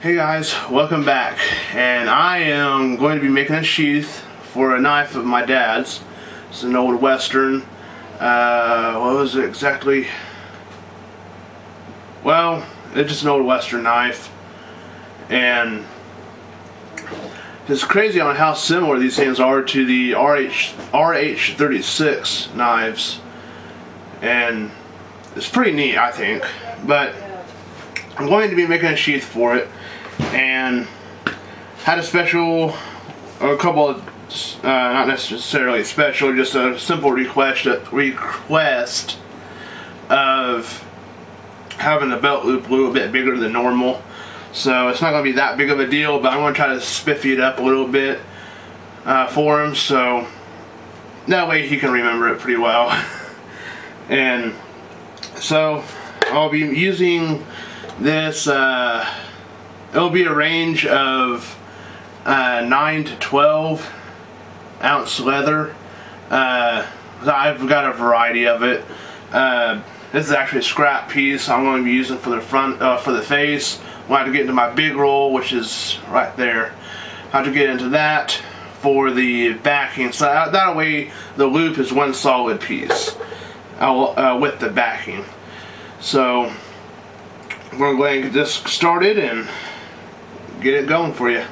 Hey guys, welcome back, and I am going to be making a sheath for a knife of my dad's. It's an old Western. What was it exactly? Well, it's just an old Western knife, and it's crazy on how similar these things are to the RH36 knives, and it's pretty neat, I think. But I'm going to be making a sheath for it, and had a couple of, not necessarily special, just a simple request of having the belt loop a little bit bigger than normal. So it's not going to be that big of a deal, but I'm going to try to spiffy it up a little bit for him, so that way he can remember it pretty well. And so I'll be using this, it'll be a range of 9 to 12 ounce leather. I've got a variety of it. This is actually a scrap piece I'm going to be using for the front, for the face. I'll have to get into my big roll, which is right there. I'll have to get into that for the backing, so that way the loop is one solid piece with the backing. So we're going to get this started and get it going for you.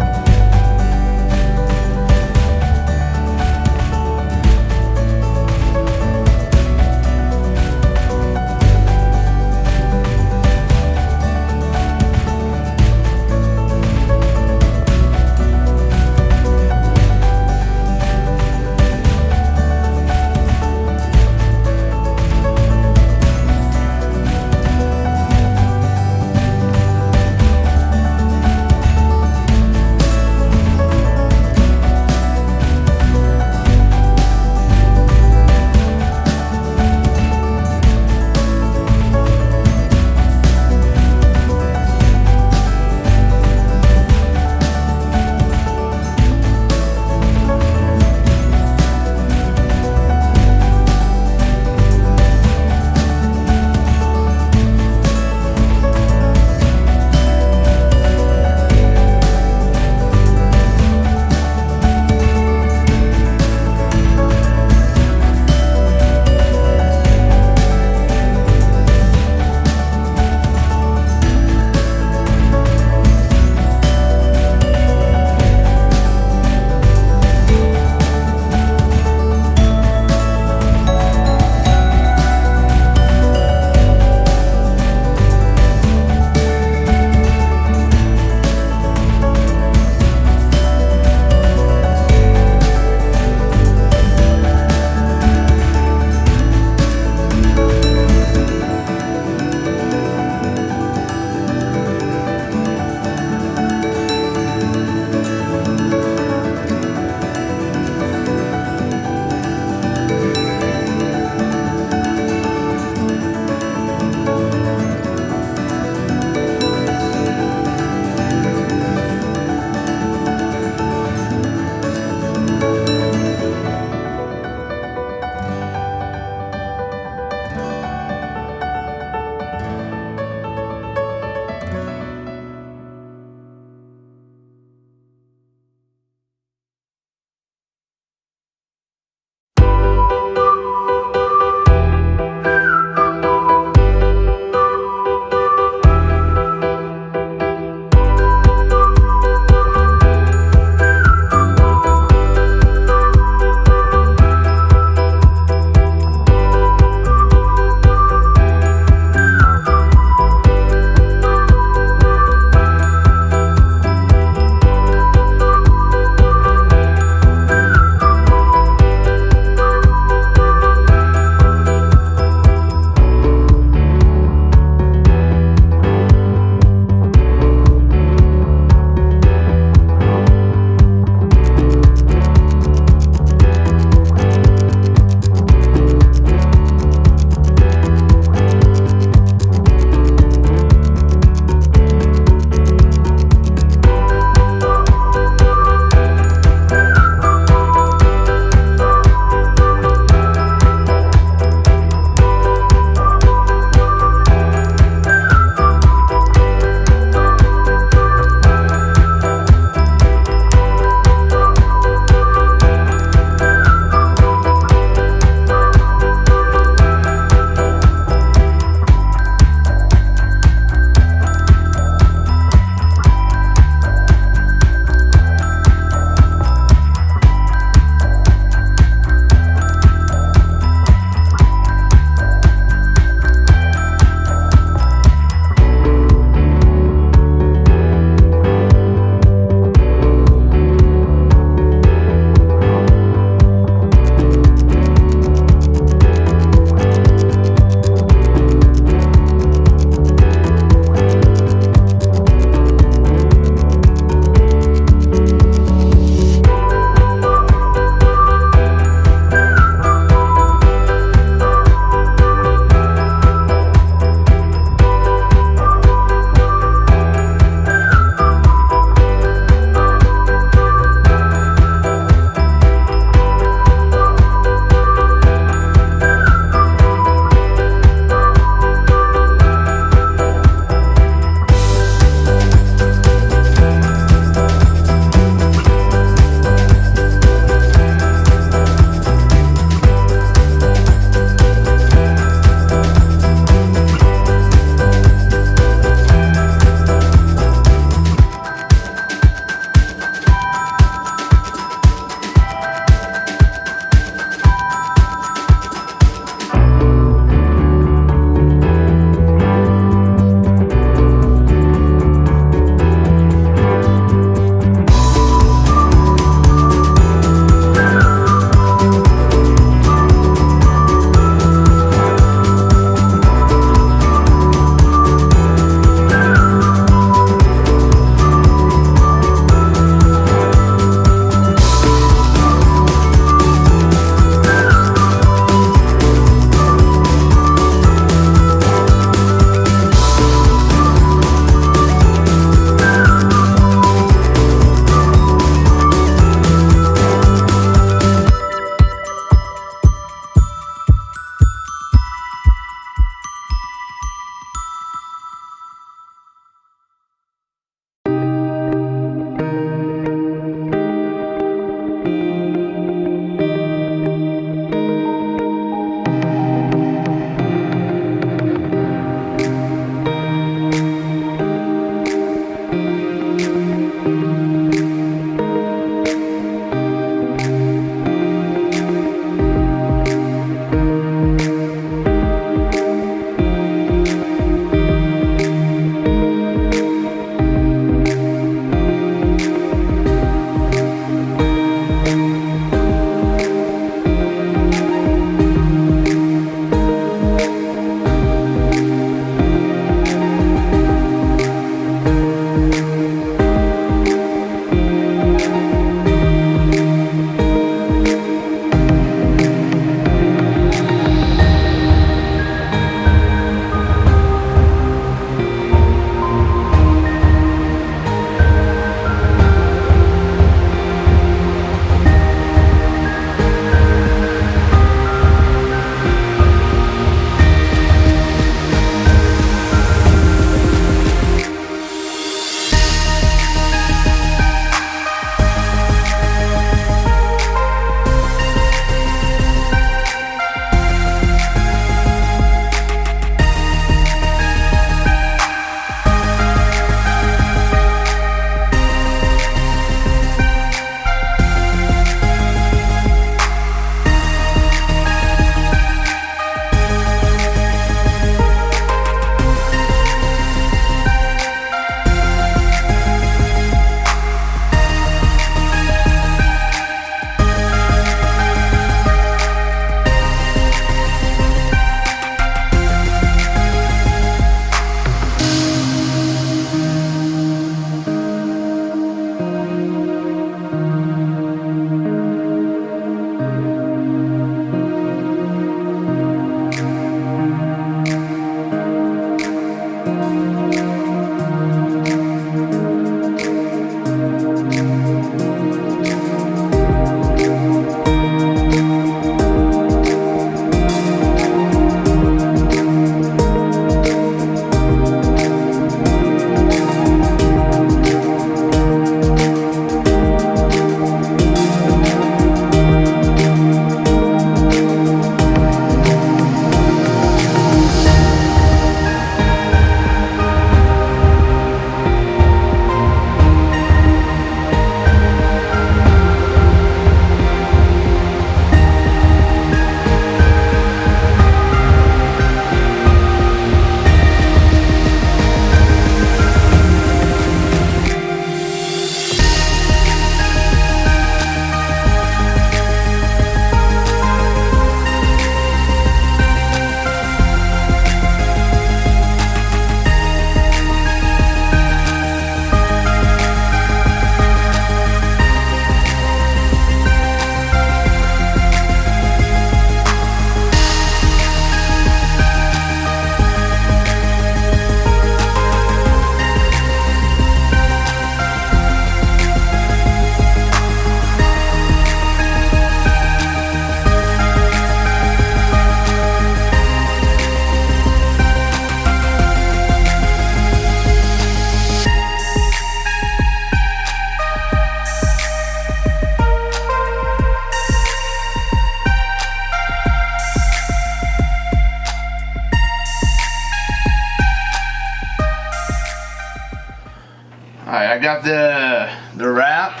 I got the wrap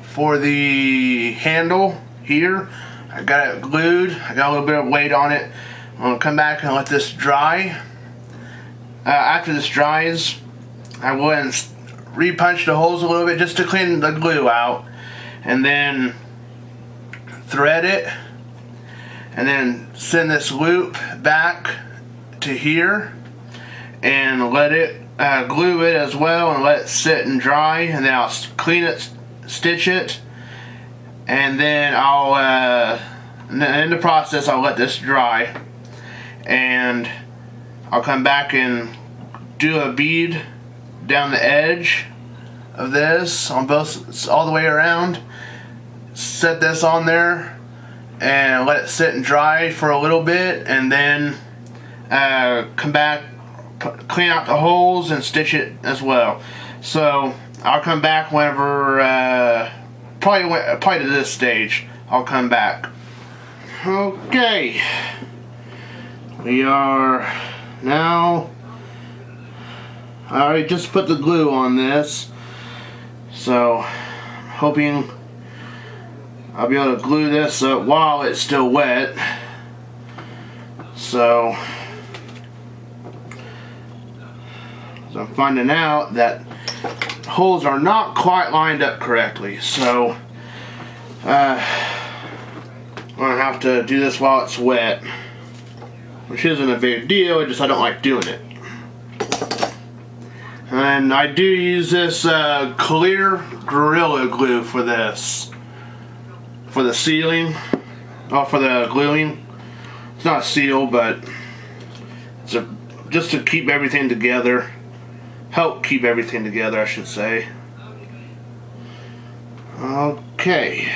for the handle here. I got it glued. I got a little bit of weight on it. I'm gonna come back and let this dry. After this dries, I will go ahead and repunch the holes a little bit just to clean the glue out, and then thread it, and then send this loop back to here and let it glue it as well and let it sit and dry, and then I'll clean it, stitch it, and then I'll in the process I'll let this dry, and I'll come back and do a bead down the edge of this on both, all the way around. Set this on there and let it sit and dry for a little bit, and then come back, clean out the holes and stitch it as well. So I'll come back whenever probably to this stage I'll come back. Okay, we are now, I already just put the glue on this, so I'm hoping I'll be able to glue this up while it's still wet. So I'm finding out that holes are not quite lined up correctly, so I'm gonna have to do this while it's wet, which isn't a big deal, it's just I don't like doing it. And I do use this clear Gorilla Glue for this, for the sealing, for the gluing. It's not a seal, but it's just to keep everything together, help keep everything together, I should say. Okay.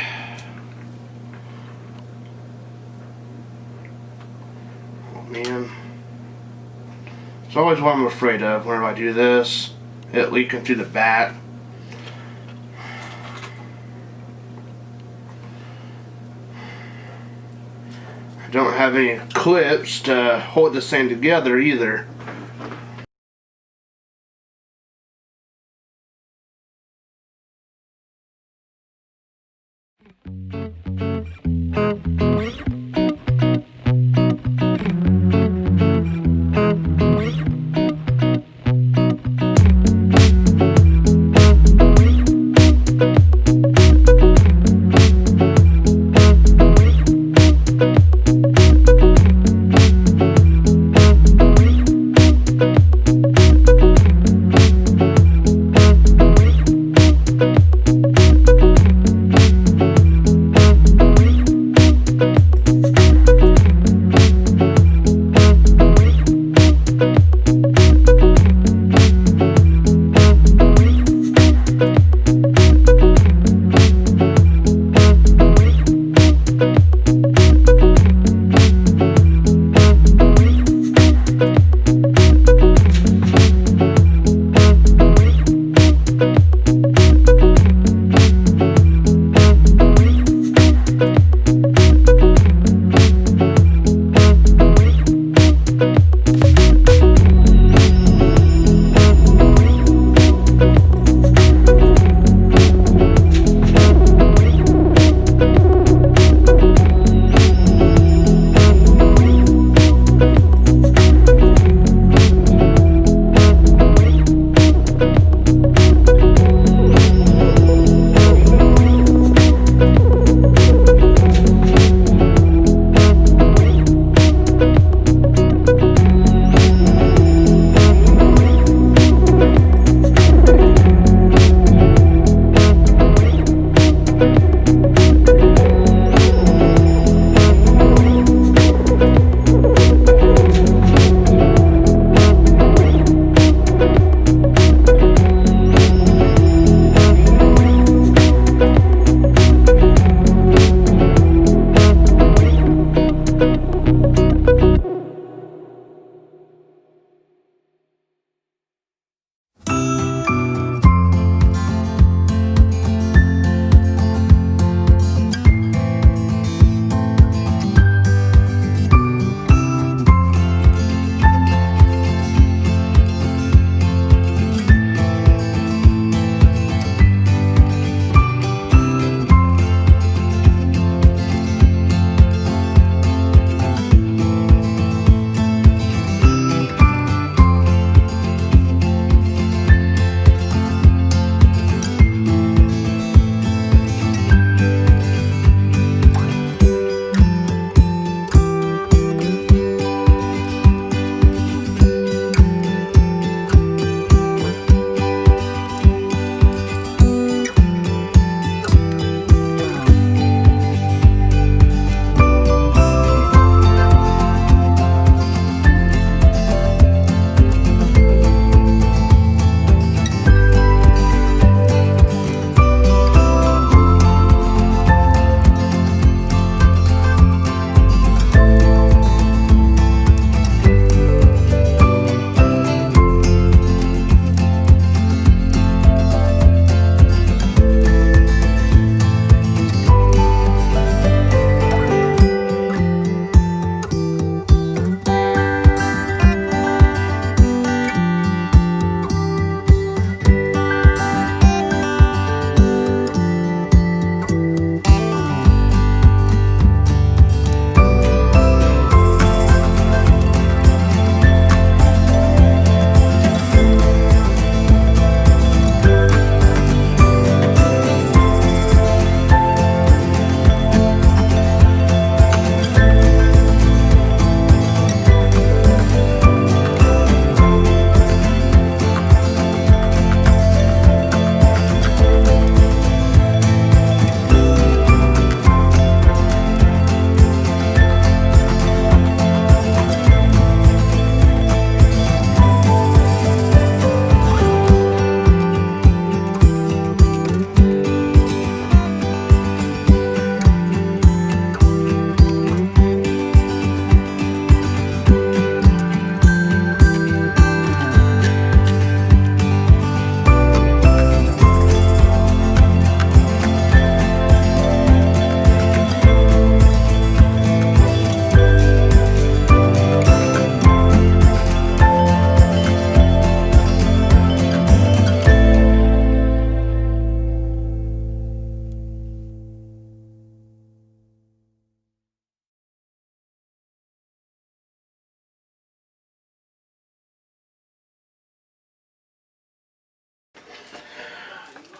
Oh man. It's always what I'm afraid of whenever I do this, it leaking through the back. I don't have any clips to hold this thing together either.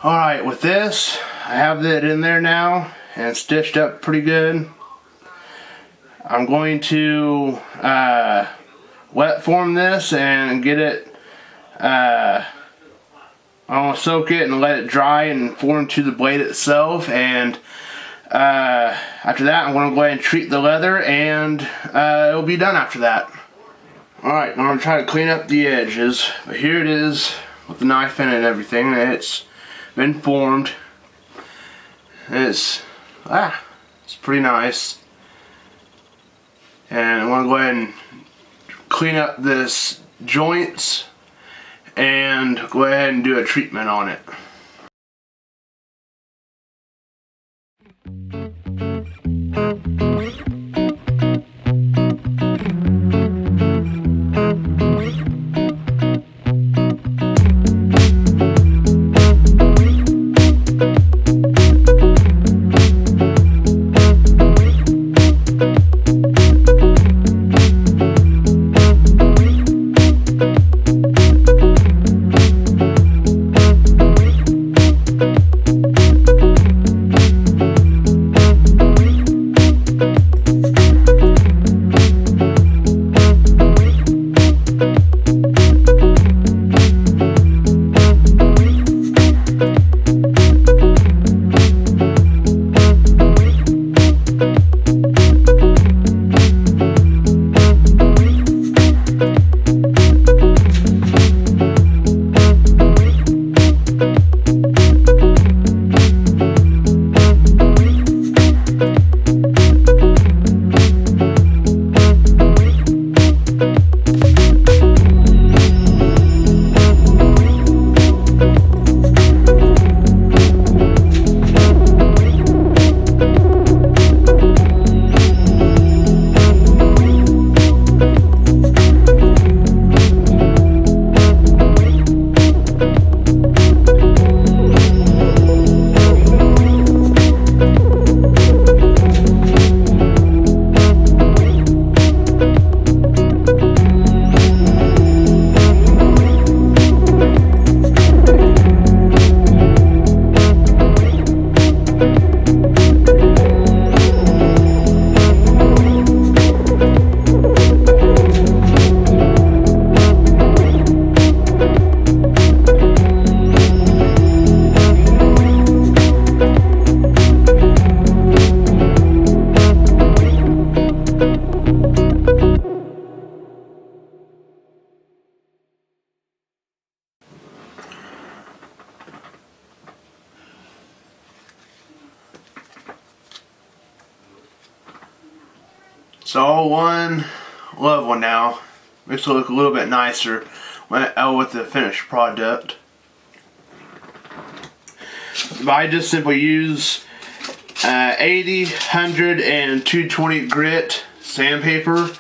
Alright, with this, I have it in there now and stitched up pretty good. I'm going to wet form this and get it, I'm going to soak it and let it dry and form to the blade itself, and after that I'm going to go ahead and treat the leather, and it'll be done after that. Alright, I'm going to try to clean up the edges, but here it is with the knife in it and everything. It's been formed. It's pretty nice. And I'm going to go ahead and clean up this joints and go ahead and do a treatment on it. It's all one level now. Makes it look a little bit nicer with the finished product. But I just simply use 80, 100, and 220 grit sandpaper,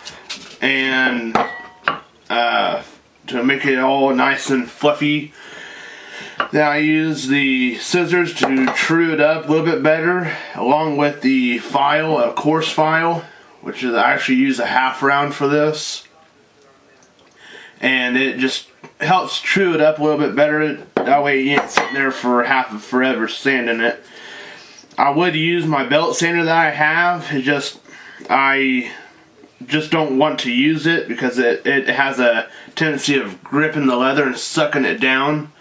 and to make it all nice and fluffy. Then I use the scissors to true it up a little bit better, along with the file, a coarse file, which is, I actually use a half round for this. And it just helps true it up a little bit better. That way you ain't sitting there for forever sanding it. I would use my belt sander that I have. I just don't want to use it because it has a tendency of gripping the leather and sucking it down.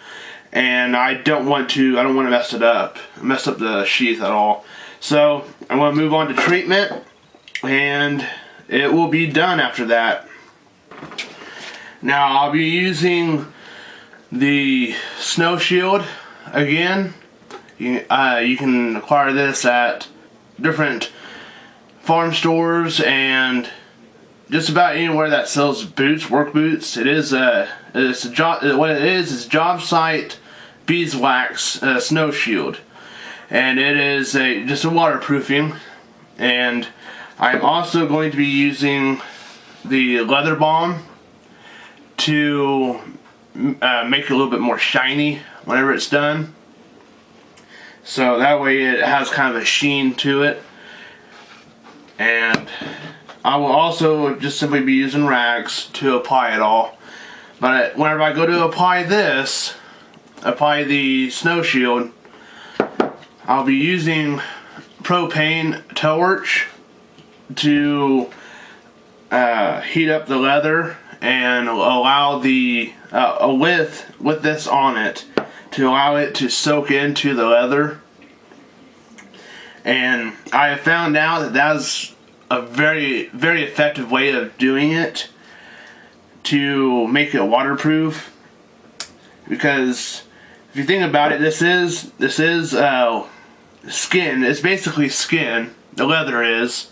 And I don't want to mess it up. Mess up the sheath at all. So I'm going to move on to treatment, and it will be done after that. Now I'll be using the Snow Shield again. You can acquire this at different farm stores and just about anywhere that sells boots, work boots. What it is job site beeswax Snow Shield, and it is just a waterproofing. And I'm also going to be using the leather balm to make it a little bit more shiny whenever it's done, so that way it has kind of a sheen to it. And I will also just simply be using rags to apply it all. But whenever I go to apply this, apply the snow shield, I'll be using propane torch to heat up the leather and allow the with this on it to allow it to soak into the leather. And I have found out that that's a very, very effective way of doing it to make it waterproof. Because if you think about it, this is skin. It's basically skin. The leather is,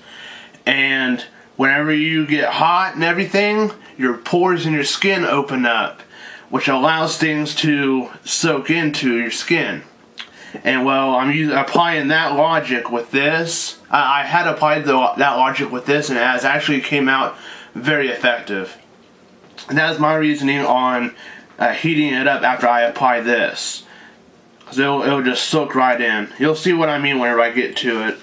and whenever you get hot and everything, your pores in your skin open up, which allows things to soak into your skin. And well, I'm applying that logic with this. I had applied that logic with this, and it has actually came out very effective. And that is my reasoning on heating it up after I apply this. Because it'll just soak right in. You'll see what I mean whenever I get to it.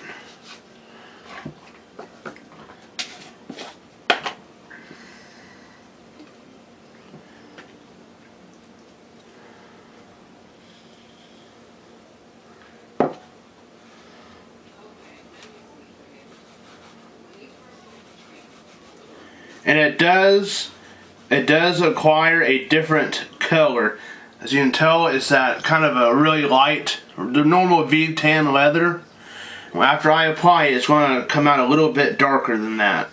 And it does acquire a different color. As you can tell, it's that kind of a really light, the normal V-tan leather. Well, after I apply it, it's going to come out a little bit darker than that.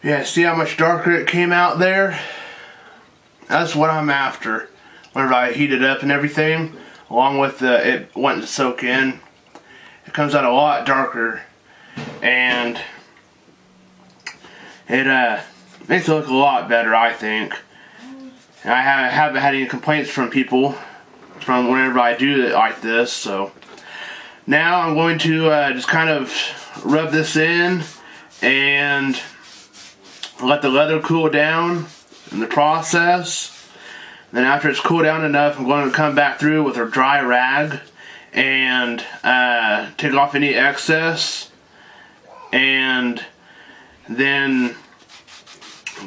Yeah, see how much darker it came out there? That's what I'm after. Whenever I heat it up and everything, along with it wanting to soak in, it comes out a lot darker, and it makes it look a lot better, I think. And I haven't had any complaints from people from whenever I do it like this. So now I'm going to just kind of rub this in and let the leather cool down in the process. Then after it's cooled down enough, I'm going to come back through with a dry rag and take off any excess, and then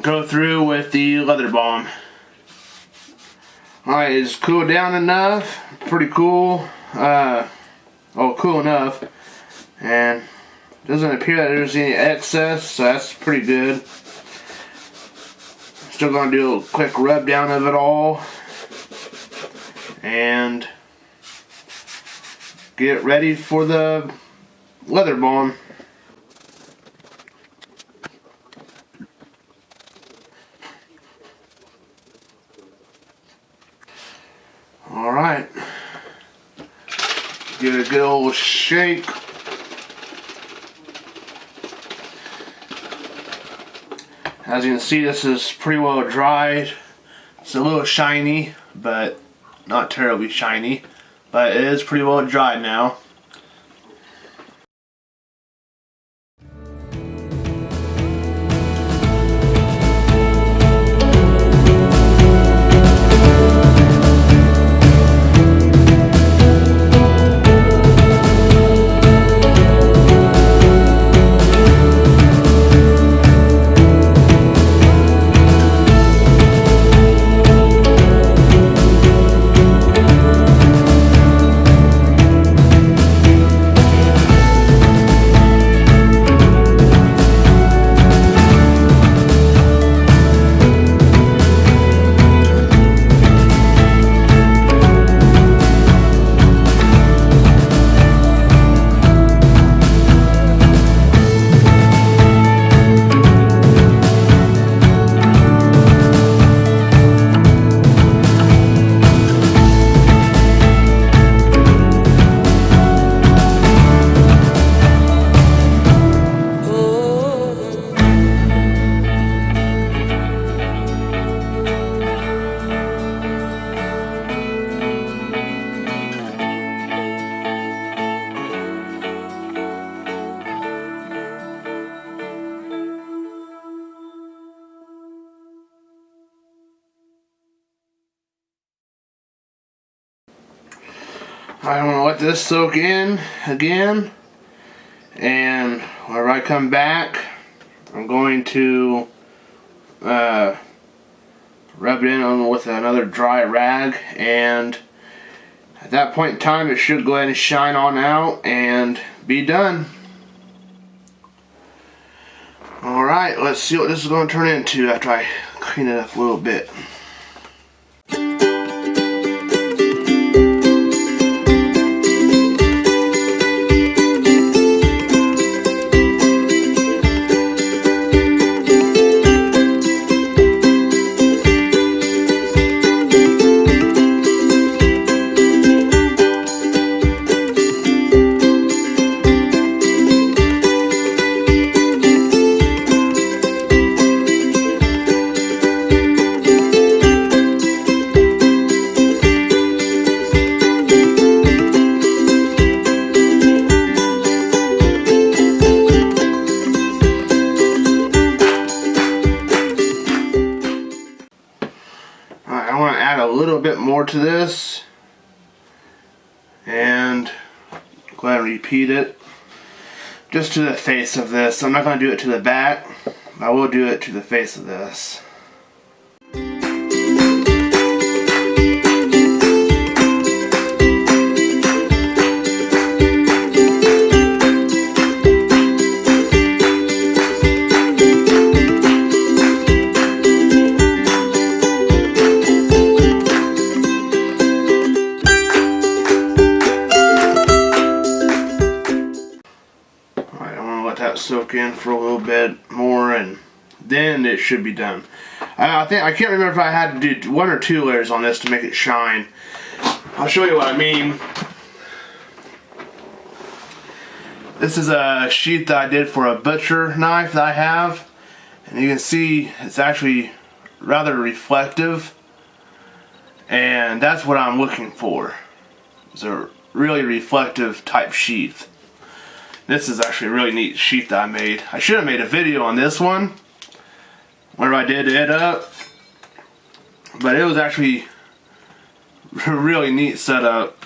go through with the leather balm. Alright, it's cooled down enough, pretty cool, cool enough, and doesn't appear that there's any excess, so that's pretty good. Still going to do a quick rub down of it all and get ready for the leather balm. Alright, give it a good old shake. as you can see, this is pretty well dried. It's a little shiny, but not terribly shiny. But it is pretty well dried now. I'm going to let this soak in again, and whenever I come back, I'm going to rub it in on with another dry rag, and at that point in time it should go ahead and shine on out and be done. Alright, let's see what this is going to turn into after I clean it up a little bit. I want to add a little bit more to this and go ahead and repeat it just to the face of this. I'm not going to do it to the back, but I will do it to the face of this. Soak in for a little bit more, and then it should be done. I can't remember if I had to do 1 or 2 layers on this to make it shine. I'll show you what I mean. This is a sheath that I did for a butcher knife that I have, and you can see it's actually rather reflective, and that's what I'm looking for. It's a really reflective type sheath. This is actually a really neat sheath that I made. I should have made a video on this one whenever I did it up, but it was actually a really neat setup.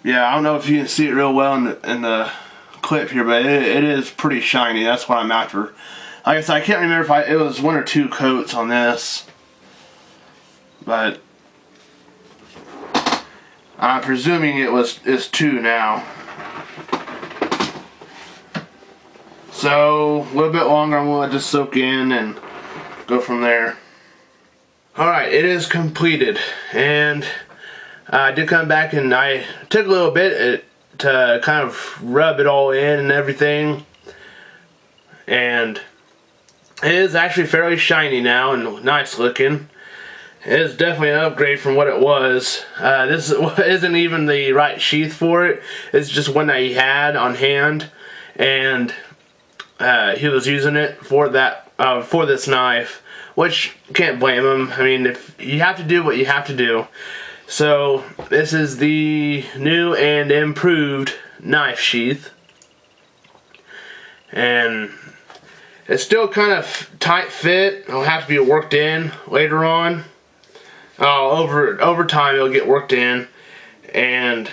Yeah, I don't know if you can see it real well in the clip here, but it is pretty shiny. That's what I'm after. Like I said, I can't remember if it was 1 or 2 coats on this, but I'm presuming it's 2 now. So, a little bit longer, I'm going to let this soak in and go from there. Alright, it is completed, and I did come back and I took a little bit to kind of rub it all in and everything, and it is actually fairly shiny now and nice looking. It is definitely an upgrade from what it was. This isn't even the right sheath for it. It's just one that he had on hand, and he was using it for that for this knife, which can't blame him. I mean, if you have to do what you have to do. So this is the new and improved knife sheath, and it's still kind of tight fit. It'll have to be worked in later on. Over time it'll get worked in, and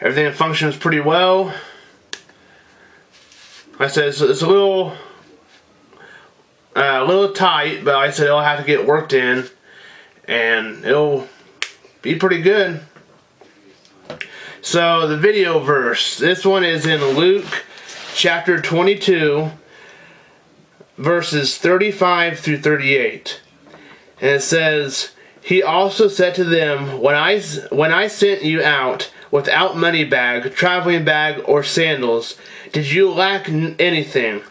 everything functions pretty well. Like I said, it's a little tight, but like I said, it'll have to get worked in, and it'll be pretty good. So the video verse, this one is in Luke chapter 22, verses 35 through 38. And it says, "He also said to them, when I sent you out without money bag, traveling bag, or sandals, did you lack anything?"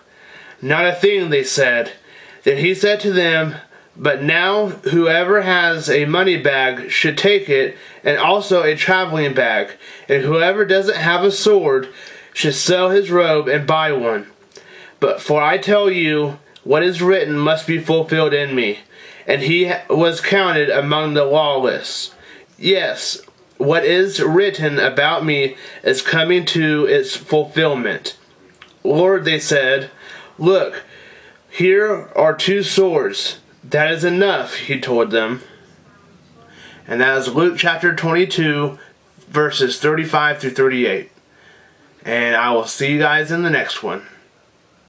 "Not a thing," they said. Then he said to them, "But now whoever has a money bag should take it, and also a traveling bag. And whoever doesn't have a sword should sell his robe and buy one. But for I tell you, what is written must be fulfilled in me." And he was counted among the lawless. Yes, what is written about me is coming to its fulfillment. "Lord," they said, "look, here are 2 swords. That is enough," he told them. And that is Luke chapter 22, verses 35 through 38. And I will see you guys in the next one.